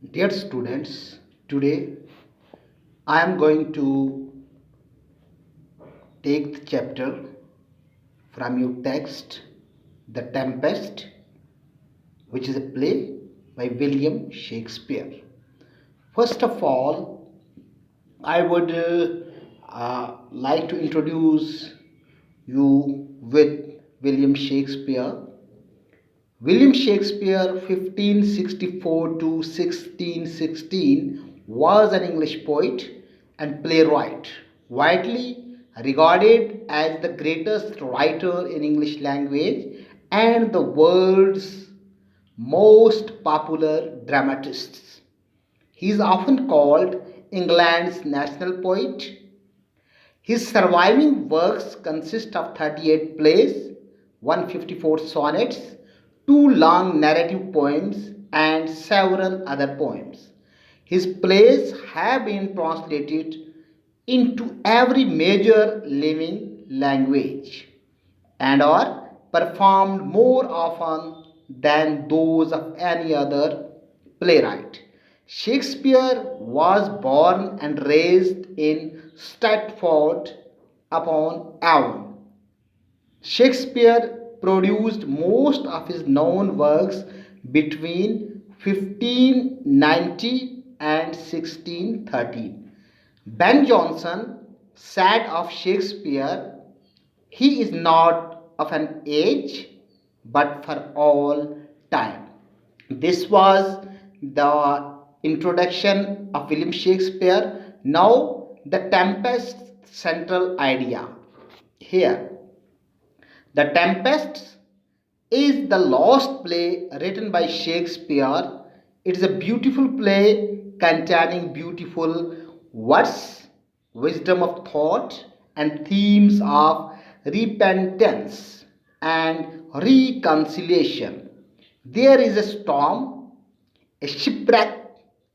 Dear students, today I am going to take the chapter from your text, The Tempest, which is a play by William Shakespeare. First of all, I would like to introduce you with William Shakespeare. William Shakespeare, 1564 to 1616, was an English poet and playwright, widely regarded as the greatest writer in English language and the world's most popular dramatist. He is often called England's national poet. His surviving works consist of 38 plays, 154 sonnets, two long narrative poems, and several other poems. His plays have been translated into every major living language and are performed more often than those of any other playwright. Shakespeare was born and raised in Stratford upon Avon. Shakespeare produced most of his known works between 1590 and 1613. Ben Jonson said of Shakespeare, he is not of an age but for all time. This was the introduction of William Shakespeare. Now, the Tempest central idea. Here, The Tempest is the lost play written by Shakespeare. It is a beautiful play containing beautiful words, wisdom of thought, and themes of repentance and reconciliation. There is a storm, a shipwreck,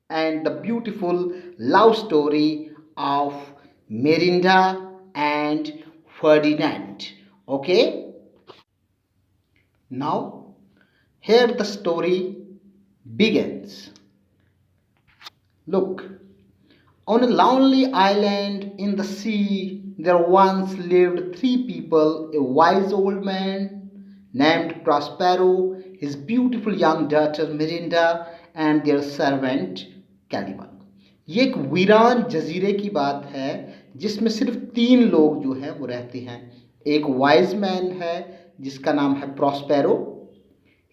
and the beautiful love story of Merinda and Ferdinand. Okay, now here the story begins. Look, on a lonely island in the sea, there once lived three people: a wise old man named Prospero, his beautiful young daughter Mirinda, and their servant Caliban. ये एक वीरान जजीरे की बात है जिसमें सिर्फ तीन लोग जो है वो रहते हैं। एक वाइज मैन है जिसका नाम है Prospero,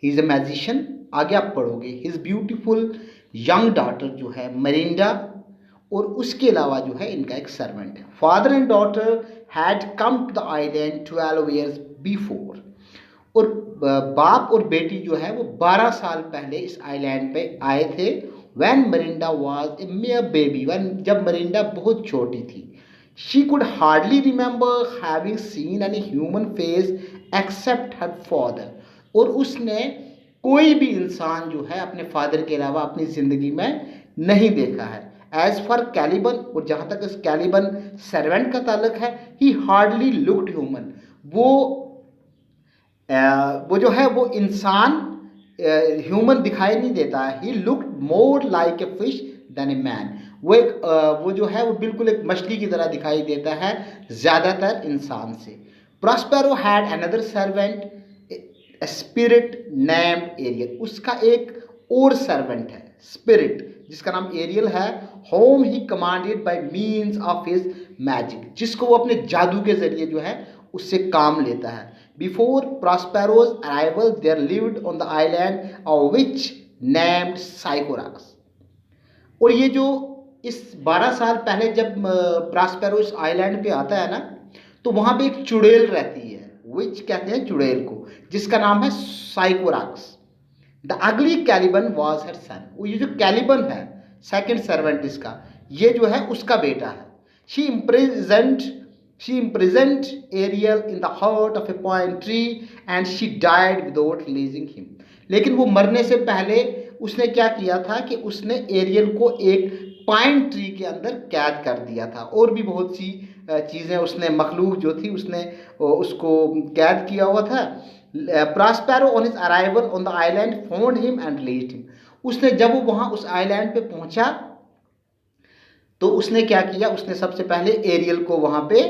he is a magician. आगे आप पढ़ोगे हिज ब्यूटीफुल यंग डॉटर जो है मरिंडा, और उसके अलावा जो है इनका एक सर्वेंट है। Father and daughter had come to the island 12 years before, और बाप और बेटी जो है वो 12 साल पहले इस आइलैंड पे आए थे। When Miranda was a mere baby, जब मरिंडा बहुत छोटी थी। She could hardly remember having seen any human face except her father, और उसने कोई भी इंसान जो है अपने फादर के अलावा अपनी ज़िंदगी में नहीं देखा है। एज फॉर कैलिबन, और जहाँ तक इस कैलिबन सर्वेंट का ताल्लुक है, ही हार्डली लुक्ड ह्यूमन, वो जो है वो इंसान ह्यूमन दिखाई नहीं देता है। He looked more like a fish than a man, वो जो है वो बिल्कुल एक मछली की तरह दिखाई देता है ज़्यादातर इंसान से। Prospero had another servant spirit named Ariel, उसका एक और सर्वेंट है स्पिरिट जिसका नाम एरियल है। Home he commanded bye means of his magic, जिसको वो अपने जादू के जरिए जो है उससे काम लेता है। Before Prospero's arrival there lived on the island of witch named Sycorax, और ये जो इस 12 साल पहले जब प्रॉस्पेरो इस आइलैंड पे आता है ना, तो वहाँ पे एक चुड़ैल रहती है, विच कहते हैं चुड़ैल को, जिसका नाम है Sycorax. The ugly Caliban was her son, वो ये जो कैलिबन है सेकेंड सर्वेंट इसका, ये जो है उसका बेटा है। She imprisoned Ariel in the heart of a pine tree and she died without releasing him. लेकिन वो मरने से पहले उसने क्या किया था कि उसने एरियल को एक पाइन ट्री के अंदर कैद कर दिया था, और भी बहुत सी चीज़ें उसने, मखलूक जो थी उसने उसको कैद किया हुआ था। Prospero on his arrival on the island found him and released him, उसने जब वो वहाँ उस आइलैंड पे पहुंचा तो उसने क्या किया, उसने सबसे पहले एरियल को वहाँ पे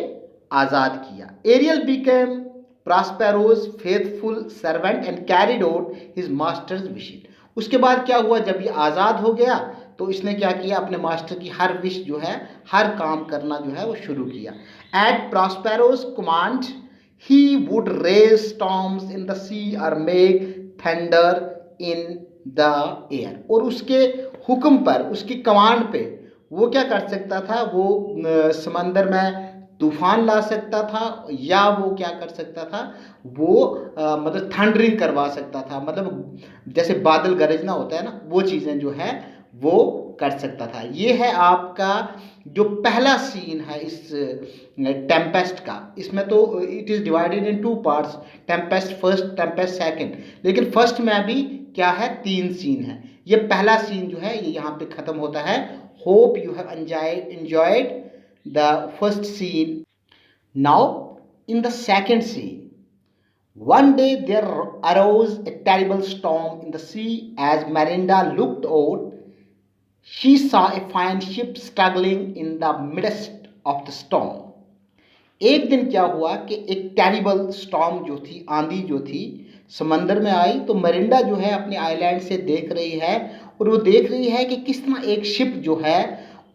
आज़ाद किया। Ariel became Prospero's faithful servant and carried out his master's wish. उसके बाद क्या हुआ, जब ये आज़ाद हो गया तो इसने क्या किया, अपने मास्टर की हर विश जो है, हर काम करना जो है वो शुरू किया। At Prospero's command he would raise storms in the sea और make thunder in the air. और उसके हुक्म पर, उसकी कमांड पे वो क्या कर सकता था, वो समंदर में तूफान ला सकता था, या वो क्या कर सकता था, वो मतलब थंडरिंग करवा सकता था, मतलब जैसे बादल गरजना होता है ना, वो चीज़ें जो है वो कर सकता था। ये है आपका जो पहला सीन है इस टेम्पेस्ट का। इसमें तो it is divided in two parts, Tempest first, Tempest second, लेकिन फर्स्ट में अभी क्या है, 3 सीन है। ये पहला सीन जो है ये यहाँ पे खत्म होता है। Hope you have enjoyed the first scene. Now in the second scene, one day there arose a terrible storm in the sea. As Mirinda looked out, she saw a fine ship struggling in the midst of the storm. एक दिन क्या हुआ कि एक terrible storm जो थी, आंधी जो थी, समंदर में आई। तो मरिंडा जो है अपने आइलैंड से देख रही है, और वो देख रही है कि किस तरह एक शिप जो है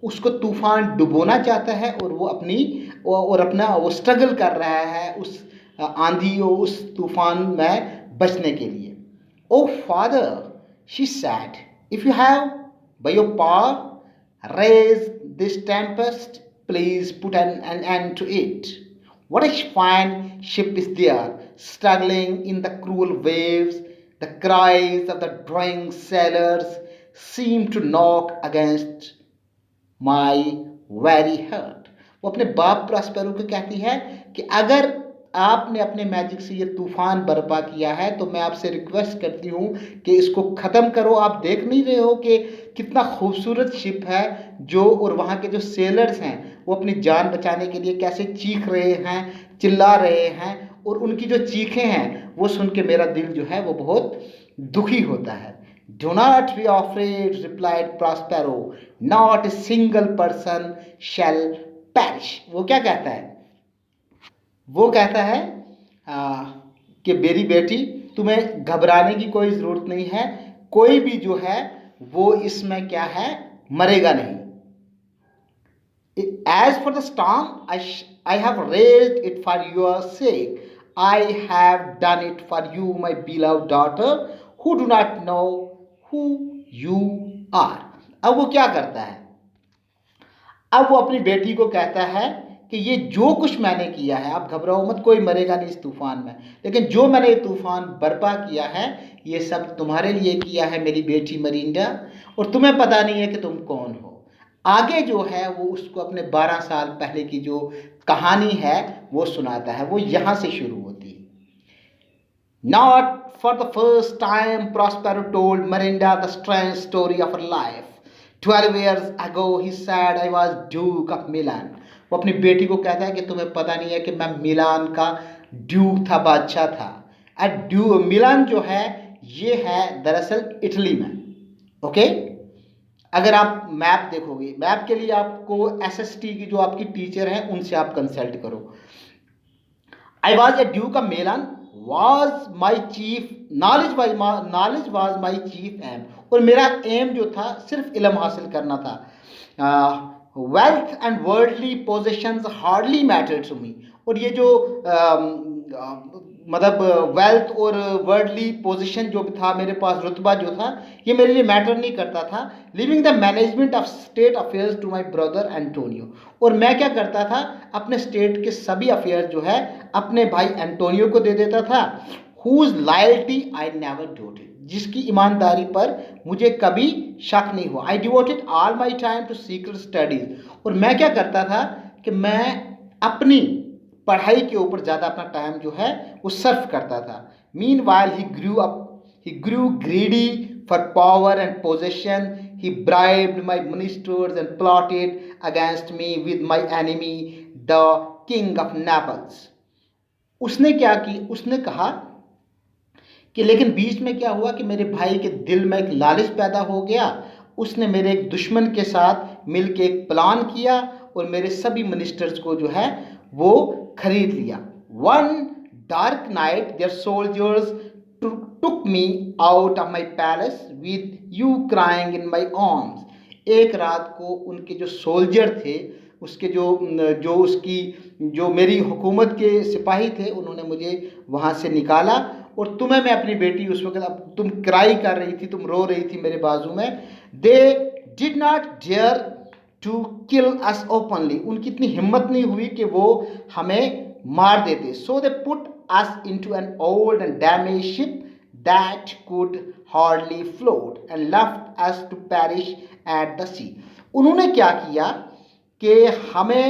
उसको तूफान डुबोना चाहता है, और वो अपना वो स्ट्रगल कर रहा है उस आंधी और उस तूफान में बचने के लिए। O father, she said, if you have by your power raise this tempest, please put an end to it. What a fine ship is there, struggling in the cruel waves. The cries of the drowning sailors seem to knock against my very heart. वो अपने बाप Prospero को कहती है कि अगर आपने अपने मैजिक से ये तूफान बर्पा किया है तो मैं आपसे रिक्वेस्ट करती हूँ कि इसको ख़त्म करो। आप देख नहीं रहे हो कि कितना खूबसूरत शिप है जो, और वहाँ के जो सेलर्स हैं वो अपनी जान बचाने के लिए कैसे चीख रहे हैं, चिल्ला रहे हैं, और उनकी जो चीखें हैं वो सुन के मेरा दिल जो है वो बहुत दुखी होता है। Do not be afraid, replied Prospero. Not a single person shall perish. वो क्या कहता है, वो कहता है कि मेरी बेटी, तुम्हें घबराने की कोई ज़रूरत नहीं है, कोई भी जो है वो इसमें क्या है, मरेगा नहीं। As for the storm, I have raised it for your sake. I have done it for you, my beloved daughter, who do not know who you are. अब वो क्या करता है, अब वो अपनी बेटी को कहता है कि ये जो कुछ मैंने किया है, आप घबराओ मत, कोई मरेगा नहीं इस तूफान में, लेकिन जो मैंने ये तूफान बर्पा किया है ये सब तुम्हारे लिए किया है मेरी बेटी मरिंडा, और तुम्हें पता नहीं है कि तुम कौन हो। आगे जो है वो उसको अपने 12 साल पहले की जो कहानी है वो सुनाता है, वो यहाँ से शुरू होती है। Not for the first time Prospero told Mirinda the strange story of her life. 12 years ago he said, I was Duke of Milan. वो अपनी बेटी को कहता है कि तुम्हें पता नहीं है कि मैं मिलान का ड्यूक था, बादशाह था। मिलान जो है ये है दरअसल इटली में। ओके, अगर आप मैप देखोगे, मैप के लिए आपको SST की जो आपकी टीचर हैं उनसे आप कंसल्ट करो। I was a Duke of Milan was my chief knowledge was my chief aim, और मेरा एम जो था सिर्फ इल्म हासिल करना था। wealth and worldly possessions hardly mattered to me, और ये जो मतलब वेल्थ और वर्ल्डली पोजीशन जो था मेरे पास, रुतबा जो था, ये मेरे लिए मैटर नहीं करता था। Leaving the management of state affairs to my brother Antonio, और मैं क्या करता था, अपने स्टेट के सभी अफेयर जो है अपने भाई एंटोनियो को दे देता था। Whose loyalty I never doubted, जिसकी ईमानदारी पर मुझे कभी शक नहीं हुआ। I devoted all my time to secret studies, और मैं क्या करता था कि मैं अपनी पढ़ाई के ऊपर ज़्यादा अपना टाइम जो है वो सर्व करता था। Meanwhile he grew greedy for power and possession, he bribed my ministers and plotted against me with my enemy the king of Naples. उसने क्या की, उसने कहा कि लेकिन बीच में क्या हुआ कि मेरे भाई के दिल में एक लालच पैदा हो गया। उसने मेरे एक दुश्मन के साथ मिलकर एक प्लान किया और मेरे सभी मिनिस्टर्स को जो है वो खरीद लिया। One dark night their soldiers took me out of my palace with you crying in my arms। एक रात को उनके जो सोल्जर थे, उसके जो जो उसकी जो मेरी हुकूमत के सिपाही थे, उन्होंने मुझे वहाँ से निकाला और तुम्हें मैं अपनी बेटी उस वक्त, अब तुम क्राई कर रही थी, तुम रो रही थी मेरे बाजू में। They did not dare to kill us openly. उनकी इतनी हिम्मत नहीं हुई कि वो हमें मार देते। So they put us into an old and damage ship that could hardly float and left us to perish at the sea। उन्होंने क्या किया कि हमें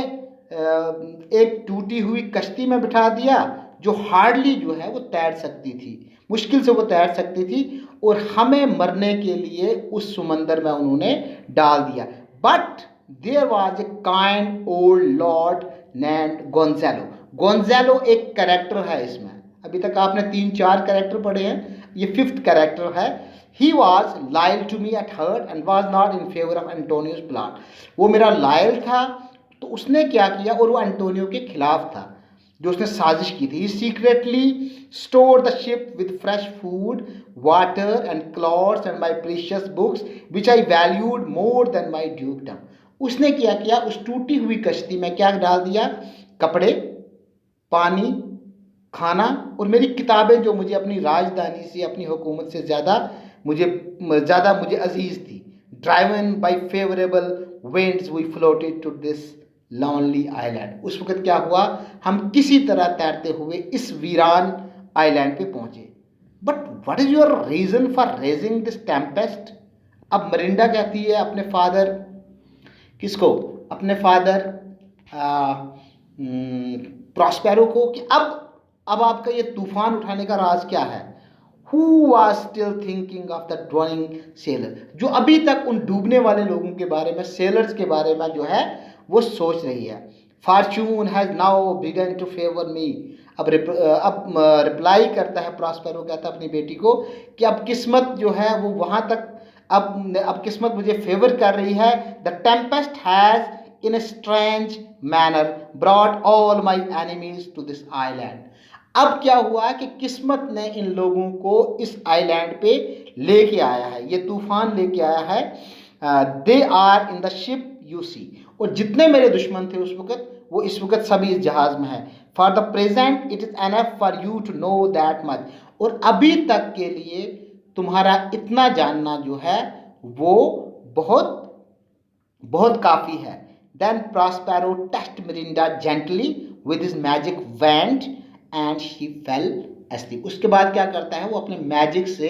एक टूटी हुई कश्ती में बिठा दिया जो हार्डली जो है वो तैर सकती थी, मुश्किल से वो तैर सकती थी, और हमें मरने के लिए उस समंदर में उन्होंने डाल दिया। But there was a kind old lord named Gonzalo. Gonzalo एक कैरेक्टर है इसमें, अभी तक आपने 3-4 कैरेक्टर पढ़े हैं, ये 5th कैरेक्टर है। He was loyal to me at heart and was not in favour of Antonio's plan. वो मेरा लॉयल था, तो उसने क्या किया, और वो एंटोनियो के खिलाफ था जो उसने साजिश की थी। He secretly store the ship with fresh food, water and clothes and my precious books which I valued more than my dukedom. उसने क्या किया, उस टूटी हुई कश्ती में क्या डाल दिया, कपड़े, पानी, खाना और मेरी किताबें जो मुझे अपनी राजधानी से, अपनी हुकूमत से ज़्यादा मुझे अजीज़ थी। Driven by favourable winds we floated to this lonely island. उस वक्त क्या हुआ, हम किसी तरह तैरते हुए इस वीरान आइलैंड पे पहुंचे। But what is your reason for raising this Tempest. अब मरिंडा कहती है अपने फादर, किसको, अपने फादर प्रॉस्पेरो को, कि अब आपका ये तूफान उठाने का राज क्या है। Who was still thinking of the drowning sailor। जो अभी तक उन डूबने वाले लोगों के बारे में, सेलर्स के बारे में जो है वो सोच रही है। Fortune has now begun to favor me। अब रिप्लाई करता है प्रॉस्पेरो, कहता है अपनी बेटी को कि अब किस्मत जो है वो वहाँ तक, अब किस्मत मुझे फेवर कर रही है। The tempest has in a strange manner brought all my enemies to this island। अब क्या हुआ कि किस्मत ने इन लोगों को इस आइलैंड पे लेके आया है, ये तूफान लेके आया है। They are in the ship you see. और जितने मेरे दुश्मन थे उस वक्त, वो इस वक्त सभी इस जहाज में है। For the present it is enough for you to know that much. और अभी तक के लिए तुम्हारा इतना जानना जो है वो बहुत बहुत काफ़ी है। Then Prospero touched Miranda gently with his magic wand and she fell asleep. उसके बाद क्या करता है, वो अपने मैजिक से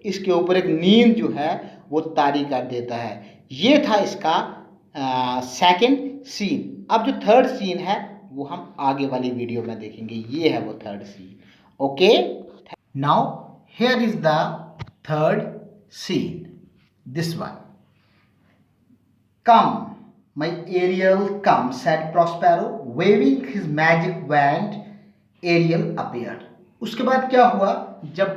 इसके ऊपर एक नींद जो है वो तारी कर देता है। ये था इसका सेकंड सीन। अब जो थर्ड सीन है वो हम आगे वाली वीडियो में देखेंगे। ये है वो third scene. Okay, now here is the third scene, this one. Come my Ariel come, said Prospero, waving his magic wand। Ariel appeared। उसके बाद क्या हुआ, जब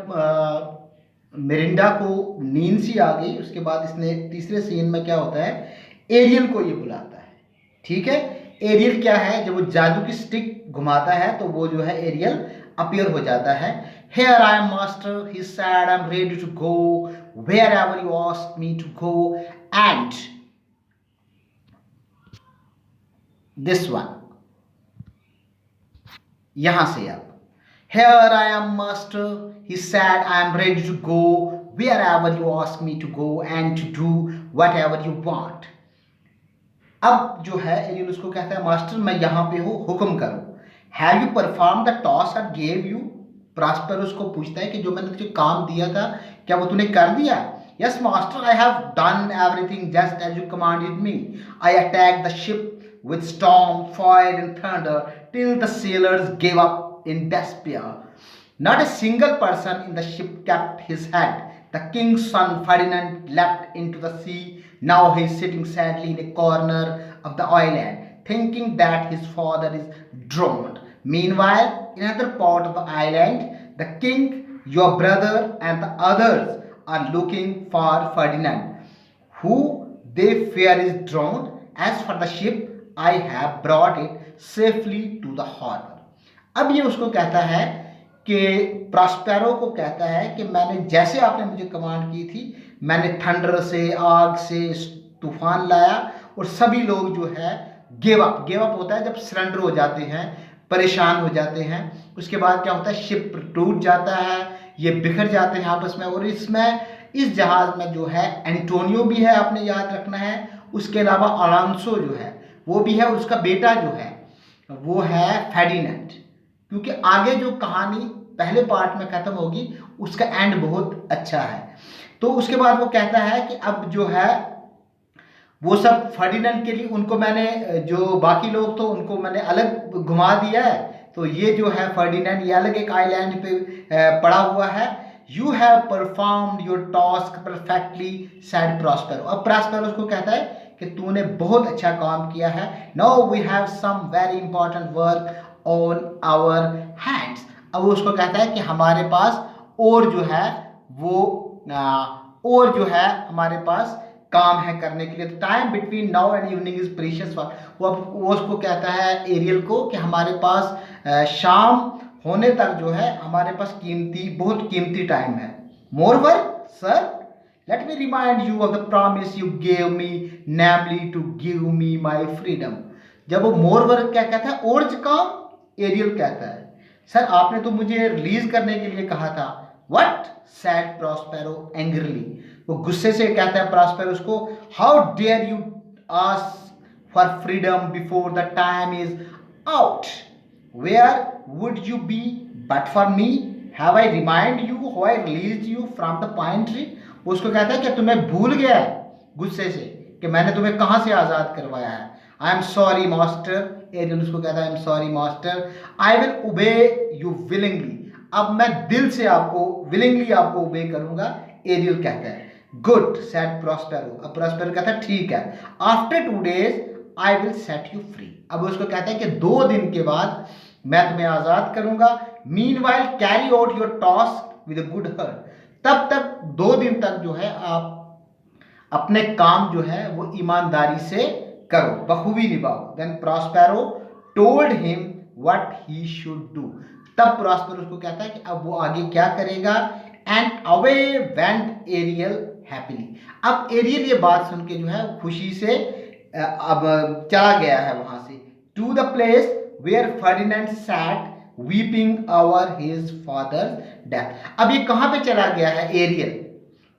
मिरिंडा को नींद सी आ गई, उसके बाद इसने तीसरे सीन में क्या होता है, एरियल को ये बुलाता है। ठीक है, एरियल क्या है, जब वो जादू की स्टिक घुमाता है तो वो जो है एरियल अपीयर हो जाता है। Here I am master, he said, I am ready to go wherever you ask me to go। And this one, यहां से अब, Here I am master, he said, I am ready to go wherever you ask me to go and to do whatever you want। अब जो है aerial उसको कहता है, master मैं यहां पे हूं, हुक्म करो। Have you performed the task I gave you। Prospero उसको पूछता है कि जो मैंने तुझे काम दिया था क्या वो तूने कर दिया। Yes master, I have done everything just as you commanded me। I attacked the ship with storm, fire and thunder till the sailors gave up in despair। Not a single person in the ship kept his head। The king's son Ferdinand leapt into the sea। Now he is sitting sadly in a corner of the island, thinking that his father is drowned। Meanwhile, in another part of the island, the king your brother and the others are looking for Ferdinand, who they fear is drowned. As for the ship, I have brought it safely to the harbor. अब ये उसको कहता है कि Prospero को कहता है कि मैंने जैसे आपने मुझे कमांड की थी, मैंने थंडर से, आग से तूफान लाया और सभी लोग जो है गिव अप होता है जब सरेंडर हो जाते हैं, परेशान हो जाते हैं। उसके बाद क्या होता है, शिप टूट जाता है, ये बिखर जाते हैं आपस में। और इस जहाज में जो है एंटोनियो भी है, आपने याद रखना है, उसके अलावा अलांसो जो है वो भी है, और उसका बेटा जो है वो है फेर्डिनेंड। क्योंकि आगे जो कहानी पहले पार्ट में खत्म होगी उसका एंड बहुत अच्छा है। तो उसके बाद वो कहता है कि अब जो है वो सब फर्डिनेंड के लिए, उनको मैंने, जो बाकी लोग तो उनको मैंने अलग घुमा दिया है, तो ये जो है फर्डिनेंड ये अलग एक आइलैंड पे पड़ा हुआ है। You have performed your task perfectly sad Prospero. अब प्रॉस्पेरो उसको कहता है कि तूने बहुत अच्छा काम किया है। Now we have some very important work on our hands. अब वो उसको कहता है कि हमारे पास और जो है वो और जो है हमारे पास काम है करने के लिए। Time between now and evening is precious. वो उसको कहता है एरियल को कि हमारे पास शाम होने तक जो है हमारे पास बहुत कीमती टाइम है। Moreover sir, let me remind you of the promise you gave me, namely to give me my freedom. जब वो मोरवर क्या कहता है, और काम, एरियल कहता है सर आपने तो मुझे रिलीज करने के लिए कहा था। What said Prospero angrily. वो गुस्से से कहता है प्रॉस्पेरो उसको, how dare you ask for freedom before the time is out. Where would you be but for me? Have I remind you how I released you from the pine tree. वो उसको कहता है कि तुम्हें भूल गया है गुस्से से कि मैंने तुम्हें कहाँ से आज़ाद करवाया है। I am sorry master. Ariel उसको कहता है I am sorry master, I will obey you willingly. अब मैं दिल से आपको विलिंगली आपको ओबे करूंगा। एरियल कहता है गुड सैड प्रॉस्पेरो। अब प्रॉस्पेरो कहता है ठीक है, after 2 days I will set you free. अब उसको कहता है कि 2 दिन के बाद मैं तुम्हें आजाद करूंगा। Meanwhile carry out your task with a good heart. तब तक 2 दिन तक जो है आप अपने काम जो है वो ईमानदारी से करो, बखूबी निभाओ। Then Prospero told him what he should do. तब प्रॉस्पेरो उसको कहता है कि अब वो आगे क्या करेगा। And away went Ariel happily. अब एरियल ये बात सुन के जो है खुशी से अब चला गया है वहां से, to the place where Ferdinand sat weeping over his father's death. अब ये कहां पे चला गया है,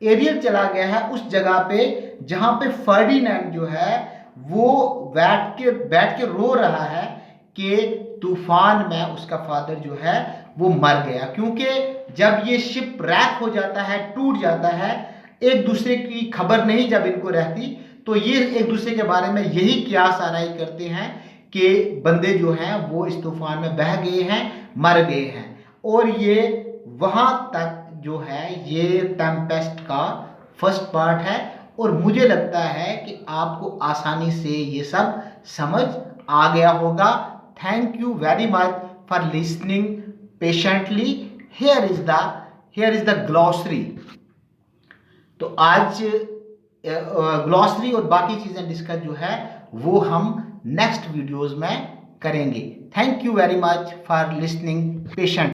एरियल चला गया है उस जगह पे जहां पे फर्डिनेंड जो है वो बैठ के रो रहा है कि तूफान में उसका फादर जो है वो मर गया। क्योंकि जब ये शिप रैक हो जाता है, टूट जाता है, एक दूसरे की खबर नहीं जब इनको रहती, तो ये एक दूसरे के बारे में यही कियास आराई करते हैं कि बंदे जो हैं वो इस तूफान में बह गए हैं, मर गए हैं। और ये वहां तक जो है ये टेम्पेस्ट का फर्स्ट पार्ट है। और मुझे लगता है कि आपको आसानी से ये सब समझ आ गया होगा। Thank you very much for listening patiently. Here is the glossary. तो आज ग्लॉसरी और बाकी चीजें डिस्कस जो है वो हम नेक्स्ट वीडियोस में करेंगे। Thank you very much for listening patient.